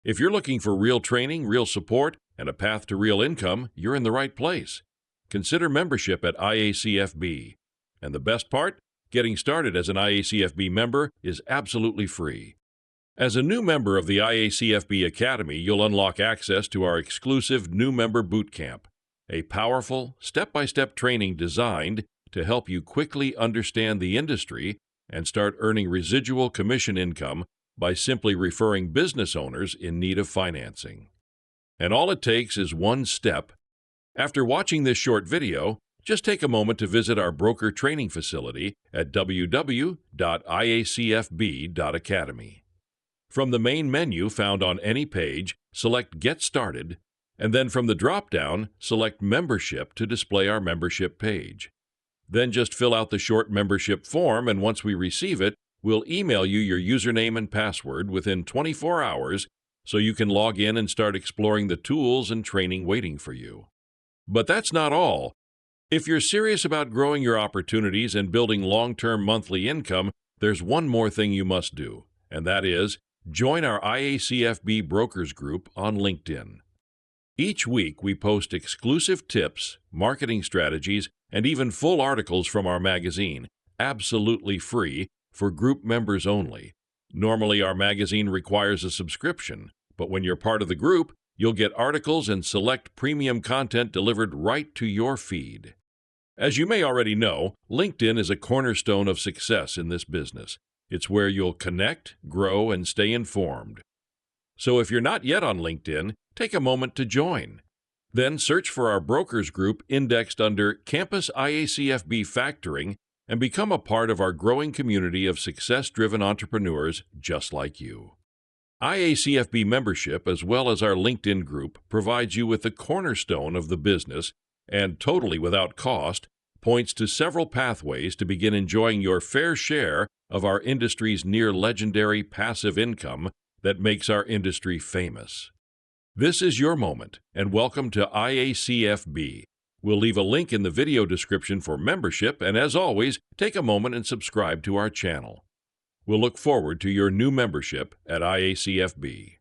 If you're looking for real training, real support, and a path to real income, you're in the right place. Consider membership at IACFB. And the best part? Getting started as an IACFB member is absolutely free. As a new member of the IACFB Academy, you'll unlock access to our exclusive New Member Bootcamp, a powerful, step-by-step training designed to help you quickly understand the industry and start earning residual commission income by simply referring business owners in need of financing. And all it takes is one step. After watching this short video, just take a moment to visit our broker training facility at www.iacfb.academy. From the main menu found on any page, select Get Started, and then from the drop-down, select Membership to display our membership page. Then just fill out the short membership form, and once we receive it, we'll email you your username and password within 24 hours so you can log in and start exploring the tools and training waiting for you. But that's not all. If you're serious about growing your opportunities and building long-term monthly income, there's one more thing you must do, and that is join our IACFB Brokers Group on LinkedIn. Each week we post exclusive tips, marketing strategies, and even full articles from our magazine, absolutely free, for group members only. Normally, our magazine requires a subscription, but when you're part of the group, you'll get articles and select premium content delivered right to your feed. As you may already know, LinkedIn is a cornerstone of success in this business. It's where you'll connect, grow, and stay informed. So if you're not yet on LinkedIn, take a moment to join. Then search for our brokers group indexed under Campus IACFB Factoring and become a part of our growing community of success-driven entrepreneurs just like you. IACFB membership, as well as our LinkedIn group, provides you with the cornerstone of the business and totally without cost, points to several pathways to begin enjoying your fair share of our industry's near-legendary passive income that makes our industry famous. This is your moment, and welcome to IACFB. We'll leave a link in the video description for membership, and as always, take a moment and subscribe to our channel. We'll look forward to your new membership at IACFB.